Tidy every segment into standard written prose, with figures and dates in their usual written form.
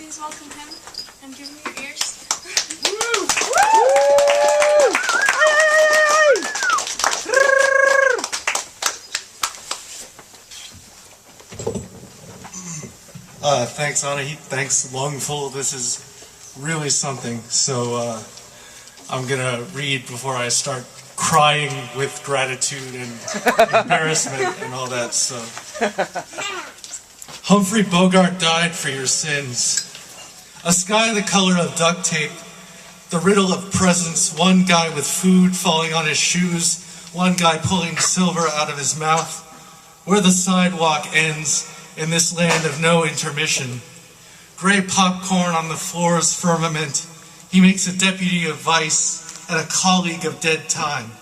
please welcome him and give him your ears? Thanks, Anna. Thanks, Lungful. This is really something. So I'm gonna read before I start crying with gratitude and embarrassment and all that. So, Humphrey Bogart died for your sins. A sky the color of duct tape, the riddle of presents, one guy with food falling on his shoes, one guy pulling silver out of his mouth, where the sidewalk ends in this land of no intermission. Gray popcorn on the floor's firmament, he makes a deputy of vice and a colleague of dead time.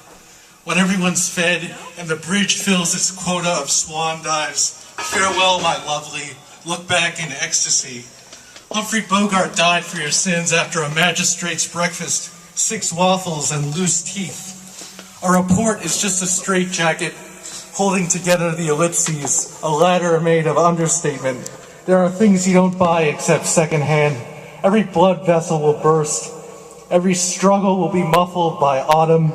When everyone's fed and the bridge fills its quota of swan dives, farewell, my lovely, look back in ecstasy. Humphrey Bogart died for your sins after a magistrate's breakfast, 6 waffles and loose teeth. A report is just a straitjacket holding together the ellipses, a ladder made of understatement. There are things you don't buy except secondhand. Every blood vessel will burst. Every struggle will be muffled by autumn.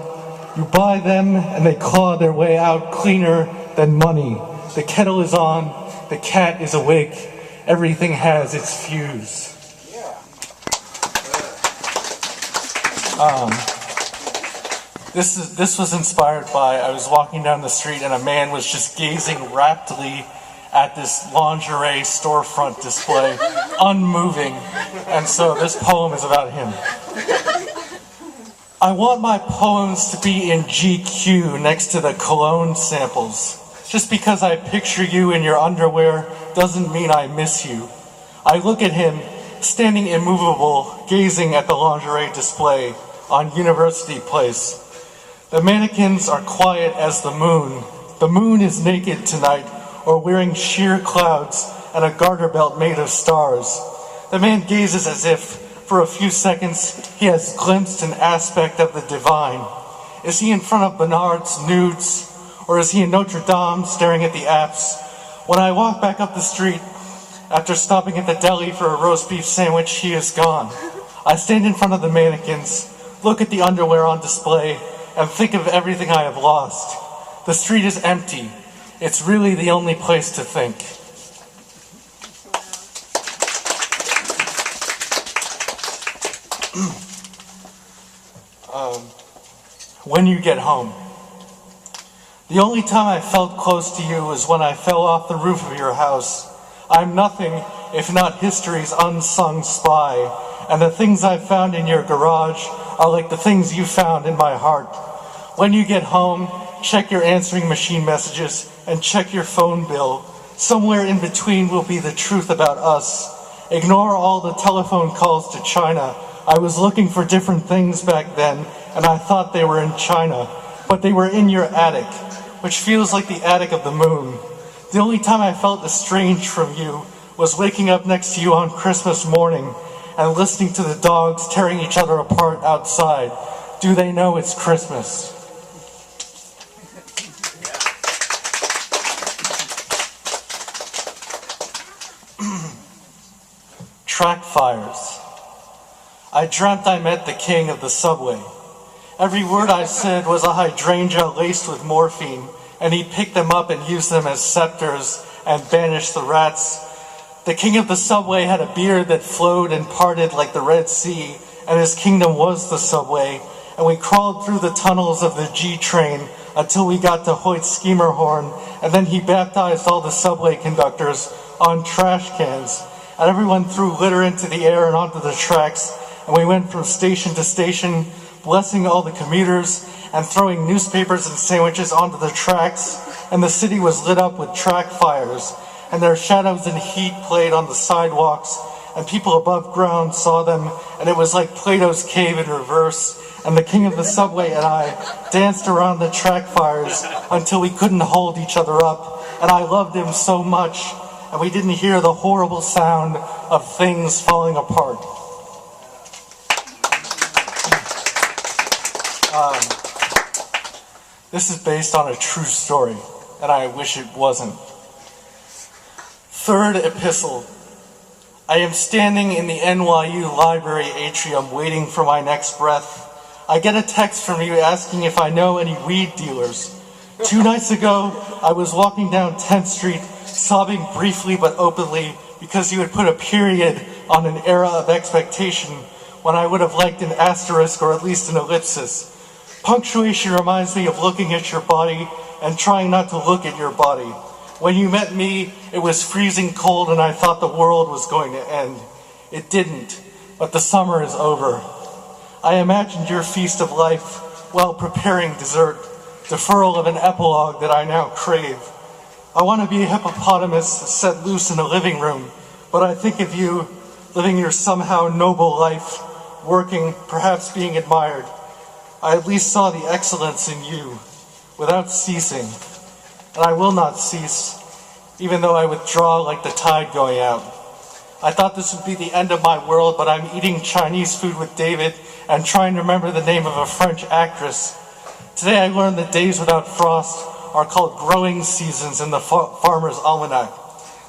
You buy them and they claw their way out cleaner than money. The kettle is on, the cat is awake. Everything has its fuse. This was inspired by, I was walking down the street and a man was just gazing raptly at this lingerie storefront display, unmoving, and so this poem is about him. I want my poems to be in GQ next to the cologne samples. Just because I picture you in your underwear doesn't mean I miss you. I look at him, standing immovable, gazing at the lingerie display on University Place. The mannequins are quiet as the moon. The moon is naked tonight, or wearing sheer clouds and a garter belt made of stars. The man gazes as if, for a few seconds, he has glimpsed an aspect of the divine. Is he in front of Bernard's nudes, or is he in Notre Dame staring at the apse? When I walk back up the street, after stopping at the deli for a roast beef sandwich, he is gone. I stand in front of the mannequins, look at the underwear on display, and think of everything I have lost. The street is empty. It's really the only place to think. When you get home. The only time I felt close to you was when I fell off the roof of your house. I'm nothing if not history's unsung spy, and the things I found in your garage are like the things you found in my heart. When you get home, check your answering machine messages and check your phone bill. Somewhere in between will be the truth about us. Ignore all the telephone calls to China. I was looking for different things back then, and I thought they were in China, but they were in your attic, which feels like the attic of the moon. The only time I felt estranged from you was waking up next to you on Christmas morning and listening to the dogs tearing each other apart outside. Do they know it's Christmas? Track fires. I dreamt I met the king of the subway. Every word I said was a hydrangea laced with morphine, and he picked them up and used them as scepters and banished the rats. The king of the subway had a beard that flowed and parted like the Red Sea, and his kingdom was the subway, and we crawled through the tunnels of the G train until we got to Hoyt's Schemerhorn, and then he baptized all the subway conductors on trash cans, and everyone threw litter into the air and onto the tracks, and we went from station to station, blessing all the commuters and throwing newspapers and sandwiches onto the tracks, and the city was lit up with track fires, and their shadows and heat played on the sidewalks, and people above ground saw them, and it was like Plato's cave in reverse, and the king of the subway and I danced around the track fires until we couldn't hold each other up, and I loved him so much, and we didn't hear the horrible sound of things falling apart. This is based on a true story, and I wish it wasn't. Third epistle. I am standing in the NYU library atrium waiting for my next breath. I get a text from you asking if I know any weed dealers. 2 nights ago, I was walking down 10th Street, sobbing briefly but openly because you had put a period on an era of expectation when I would have liked an asterisk or at least an ellipsis. Punctuation reminds me of looking at your body and trying not to look at your body. When you met me, it was freezing cold and I thought the world was going to end. It didn't, but the summer is over. I imagined your feast of life while preparing dessert, deferral of an epilogue that I now crave. I want to be a hippopotamus set loose in a living room, but I think of you living your somehow noble life, working, perhaps being admired. I at least saw the excellence in you without ceasing, and I will not cease, even though I withdraw like the tide going out. I thought this would be the end of my world, but I'm eating Chinese food with David and trying to remember the name of a French actress. Today I learned that days without frost are called growing seasons in the Farmer's Almanac.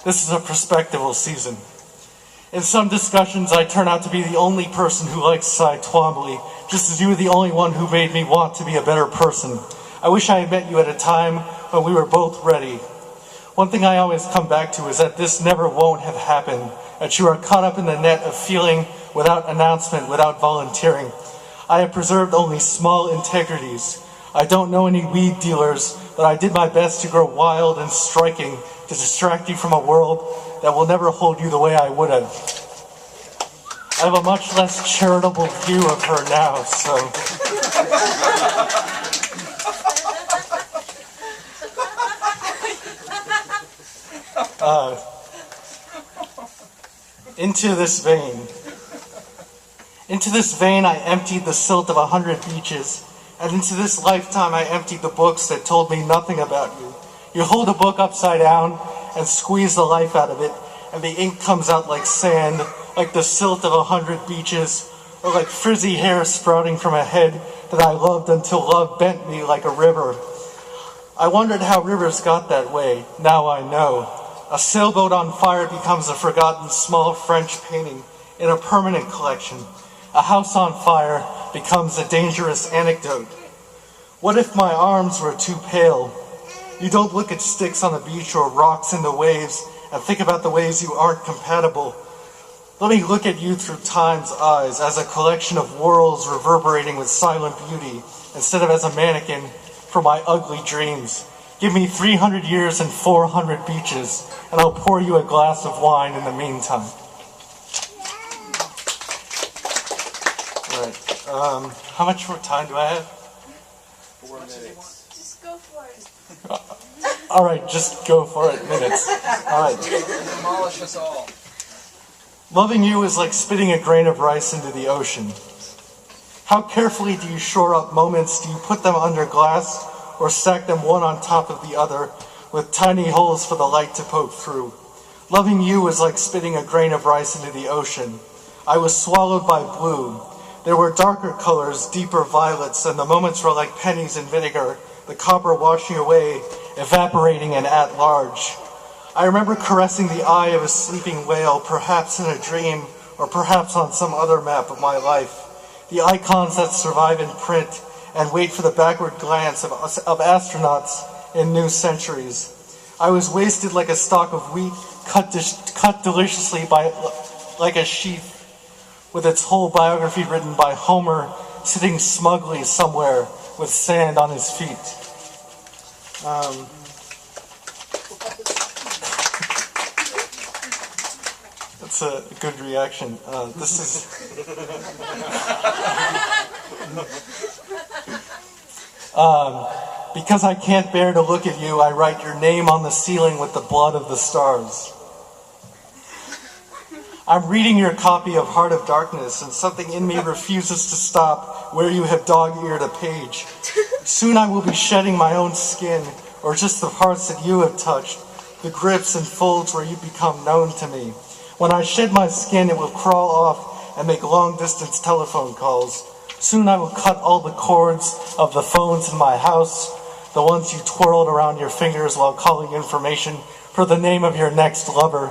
This is a perspectival season. In some discussions, I turn out to be the only person who likes Cy Twombly, just as you were the only one who made me want to be a better person. I wish I had met you at a time when we were both ready. One thing I always come back to is that this never won't have happened, that you are caught up in the net of feeling without announcement, without volunteering. I have preserved only small integrities. I don't know any weed dealers, but I did my best to grow wild and striking to distract you from a world that will never hold you the way I would have. I have a much less charitable view of her now, so... Into this vein I emptied the silt of 100 beaches, and into this lifetime I emptied the books that told me nothing about you. You hold a book upside down and squeeze the life out of it, and the ink comes out like sand, like the silt of 100 beaches, or like frizzy hair sprouting from a head that I loved until love bent me like a river. I wondered how rivers got that way. Now I know. A sailboat on fire becomes a forgotten small French painting in a permanent collection. A house on fire becomes a dangerous anecdote. What if my arms were too pale? You don't look at sticks on the beach or rocks in the waves and think about the ways you aren't compatible. Let me look at you through time's eyes as a collection of worlds reverberating with silent beauty instead of as a mannequin for my ugly dreams. Give me 300 years and 400 beaches, and I'll pour you a glass of wine in the meantime. All right. How much more time do I have? 4 minutes. Just go for it. All right, just go for it. Minutes. All right. Demolish us all. Loving you is like spitting a grain of rice into the ocean. How carefully do you shore up moments? Do you put them under glass or stack them one on top of the other with tiny holes for the light to poke through? Loving you is like spitting a grain of rice into the ocean. I was swallowed by blue. There were darker colors, deeper violets, and the moments were like pennies in vinegar, the copper washing away, evaporating and at large. I remember caressing the eye of a sleeping whale, perhaps in a dream, or perhaps on some other map of my life. The icons that survive in print and wait for the backward glance of astronauts in new centuries. I was wasted like a stalk of wheat, cut deliciously like a sheath, with its whole biography written by Homer, sitting smugly somewhere with sand on his feet. That's a good reaction. This is... Because I can't bear to look at you, I write your name on the ceiling with the blood of the stars. I'm reading your copy of Heart of Darkness, and something in me refuses to stop where you have dog-eared a page. Soon I will be shedding my own skin, or just the parts that you have touched, the grips and folds where you become known to me. When I shed my skin, it will crawl off and make long-distance telephone calls. Soon I will cut all the cords of the phones in my house, the ones you twirled around your fingers while calling information for the name of your next lover.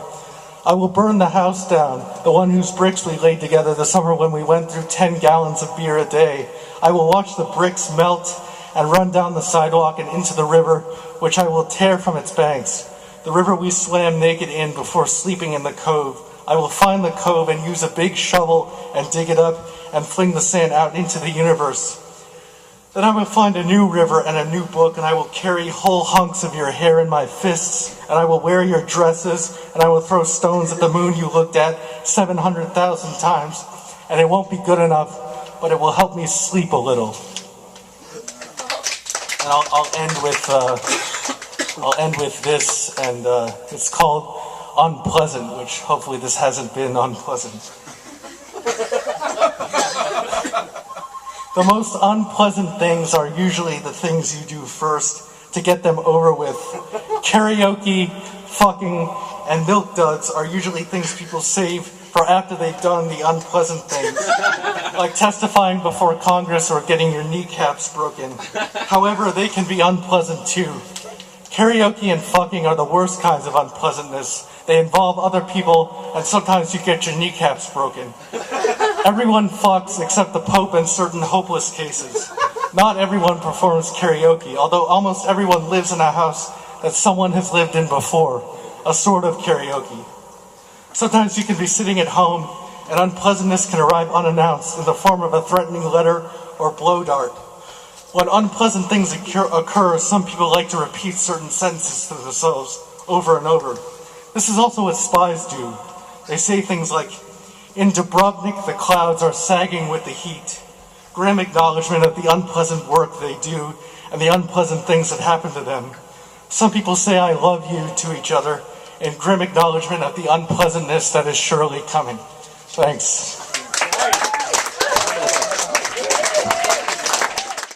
I will burn the house down, the one whose bricks we laid together the summer when we went through 10 gallons of beer a day. I will watch the bricks melt and run down the sidewalk and into the river, which I will tear from its banks. The river we swam naked in before sleeping in the cove. I will find the cove and use a big shovel and dig it up and fling the sand out into the universe. Then I will find a new river and a new book, and I will carry whole hunks of your hair in my fists, and I will wear your dresses, and I will throw stones at the moon you looked at 700,000 times, and it won't be good enough, but it will help me sleep a little. And I'll end with this, and it's called Unpleasant, which hopefully this hasn't been unpleasant. The most unpleasant things are usually the things you do first to get them over with. Karaoke, fucking, and milk duds are usually things people save for after they've done the unpleasant things, like testifying before Congress or getting your kneecaps broken. However, they can be unpleasant too. Karaoke and fucking are the worst kinds of unpleasantness. They involve other people, and sometimes you get your kneecaps broken. Everyone fucks except the Pope in certain hopeless cases. Not everyone performs karaoke, although almost everyone lives in a house that someone has lived in before, a sort of karaoke. Sometimes you can be sitting at home, and unpleasantness can arrive unannounced in the form of a threatening letter or blow dart. When unpleasant things occur, some people like to repeat certain sentences to themselves over and over. This is also what spies do. They say things like, "In Dubrovnik, the clouds are sagging with the heat." Grim acknowledgement of the unpleasant work they do and the unpleasant things that happen to them. Some people say "I love you" to each other in grim acknowledgement of the unpleasantness that is surely coming. Thanks.